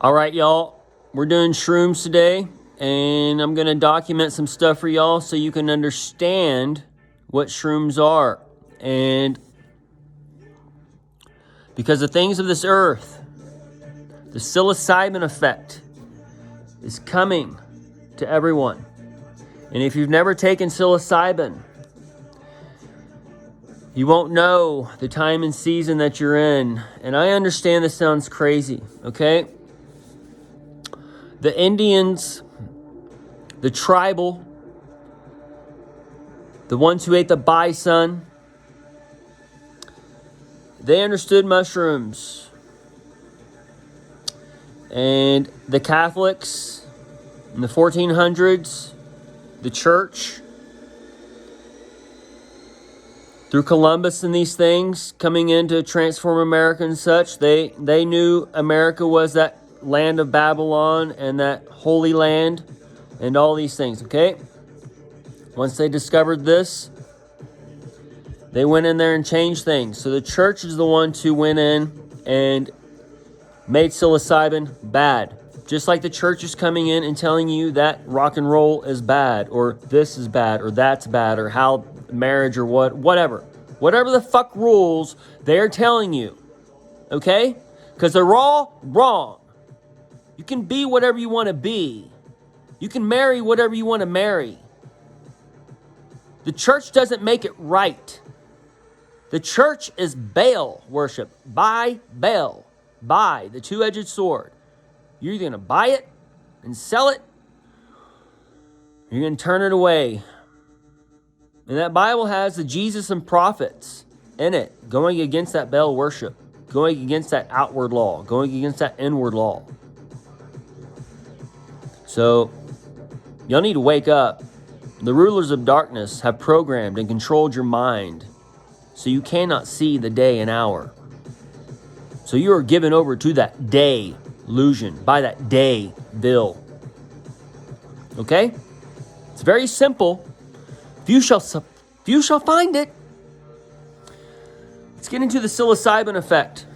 All right, y'all. We're doing shrooms today, and I'm going to document some stuff for y'all so you can understand what shrooms are. And because the things of this earth, the psilocybin effect is coming to everyone. And if you've never taken psilocybin, you won't know the time and season that you're in. And I understand this sounds crazy, okay? The Indians, the tribal, the ones who ate the bison, they understood mushrooms. And the Catholics in the 1400s, the church, through Columbus and these things coming in to transform America and such, they knew America was that land of Babylon and that holy land and all these things, okay? Once they discovered this, they went in there and changed things. So the church is the ones who went in and made psilocybin bad. Just like the church is coming in and telling you that rock and roll is bad, or this is bad, or that's bad, or how marriage or whatever. Whatever the fuck rules they're telling you, okay? Because they're all wrong. You can be whatever you want to be. You can marry whatever you want to marry. The church doesn't make it right. The church is Baal worship. Buy Baal. Buy the two-edged sword. You're either going to buy it and sell it, or you're going to turn it away. And that Bible has the Jesus and prophets in it, going against that Baal worship, going against that outward law, going against that inward law. So, y'all need to wake up. The rulers of darkness have programmed and controlled your mind, so you cannot see the day and hour. So you are given over to that delusion, by that day bill. Okay? It's very simple. You shall find it. Let's get into the psilocybin effect.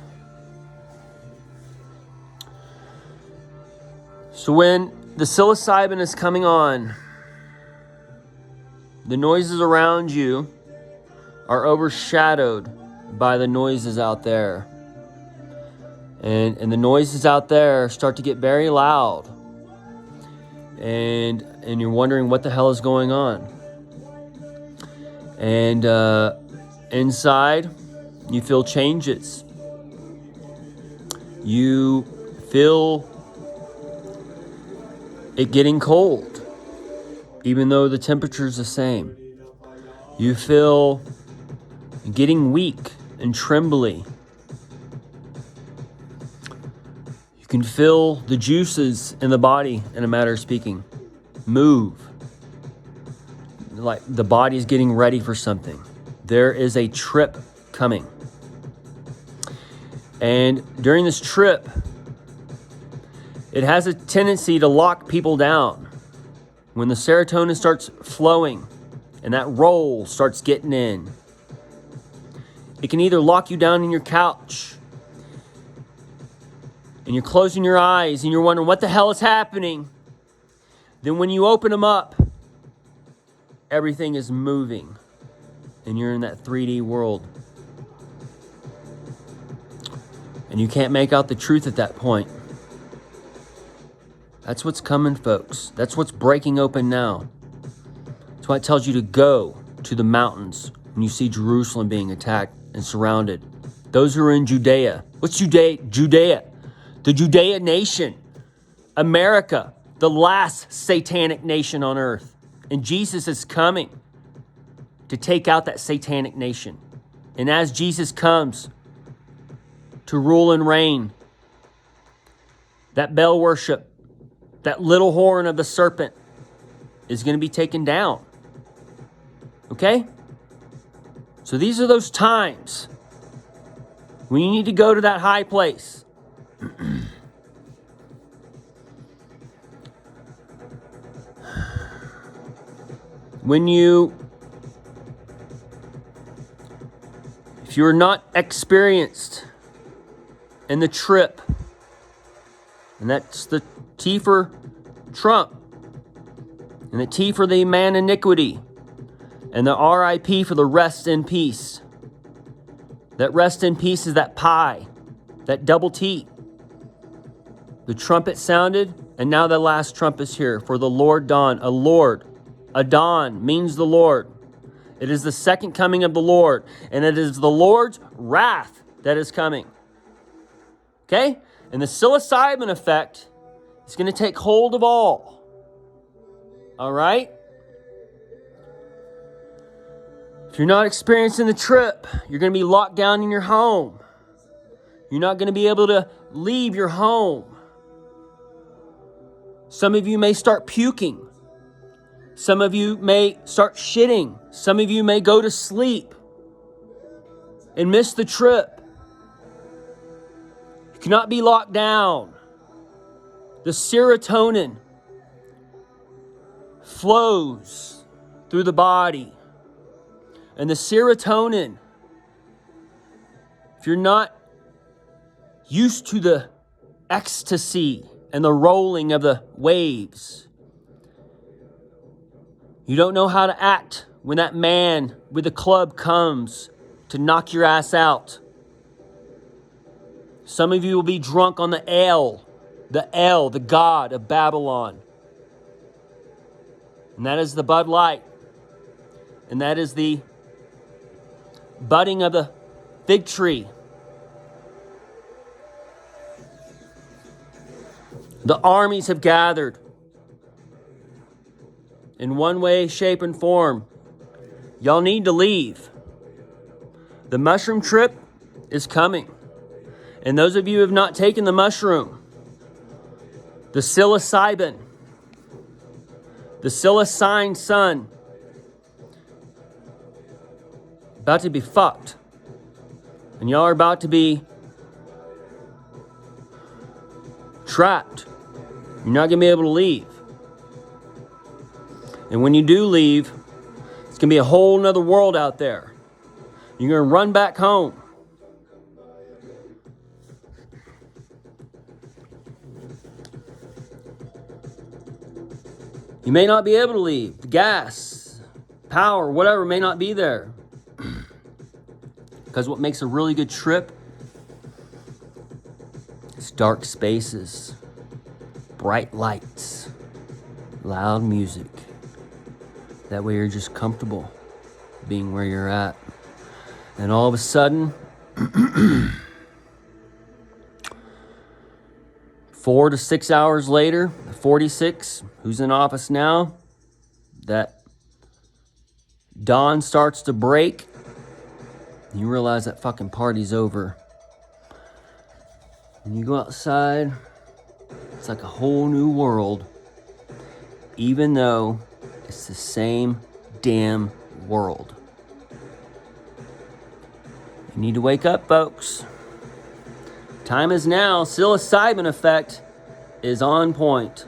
So when the psilocybin is coming on, the noises around you are overshadowed by the noises out there. And the noises out there start to get very loud. And you're wondering what the hell is going on. And inside, you feel changes. You feel it getting cold, even though the temperature is the same. You feel getting weak and trembly. You can feel the juices in the body, in a matter of speaking, move. Like the body is getting ready for something. There is a trip coming. And during this trip, it has a tendency to lock people down. When the serotonin starts flowing and that roll starts getting in, it can either lock you down in your couch and you're closing your eyes and you're wondering what the hell is happening. Then when you open them up, everything is moving and you're in that 3D world. And you can't make out the truth at that point. That's what's coming, folks. That's what's breaking open now. That's why it tells you to go to the mountains when you see Jerusalem being attacked and surrounded. Those who are in Judea. What's Judea? Judea. The Judea nation. America. The last satanic nation on earth. And Jesus is coming to take out that satanic nation. And as Jesus comes to rule and reign, that Baal worship, that little horn of the serpent is going to be taken down. Okay? So these are those times when you need to go to that high place. If you're not experienced in the trip, And that's the T for Trump. And the T for the man iniquity. And the R.I.P. for the rest in peace. That rest in peace is that pi. That double T. The trumpet sounded, and now the last trump is here. For the Lord dawn. A Lord. A dawn means the Lord. It is the second coming of the Lord. And it is the Lord's wrath that is coming. Okay? And the psilocybin effect is going to take hold of all. All right? If you're not experiencing the trip, you're going to be locked down in your home. You're not going to be able to leave your home. Some of you may start puking. Some of you may start shitting. Some of you may go to sleep and miss the trip. You cannot be locked down. The serotonin flows through the body. And the serotonin, if you're not used to the ecstasy and the rolling of the waves, you don't know how to act when that man with the club comes to knock your ass out. Some of you will be drunk on the L, the god of Babylon. And that is the Bud Light. And that is the budding of the fig tree. The armies have gathered in one way, shape, and form. Y'all need to leave. The mushroom trip is coming. And those of you who have not taken the mushroom, the psilocybin, the psilocine sun, about to be fucked. And y'all are about to be trapped. You're not going to be able to leave. And when you do leave, it's going to be a whole nother world out there. You're going to run back home. You may not be able to leave. The gas, power, whatever may not be there. Because what makes a really good trip is dark spaces, bright lights, loud music. That way you're just comfortable being where you're at. And all of a sudden, 4 to 6 hours later, 46, who's in office now, that dawn starts to break. You realize that fucking party's over. And you go outside, it's like a whole new world. Even though it's the same damn world. You need to wake up, folks. Time is now. Psilocybin effect is on point.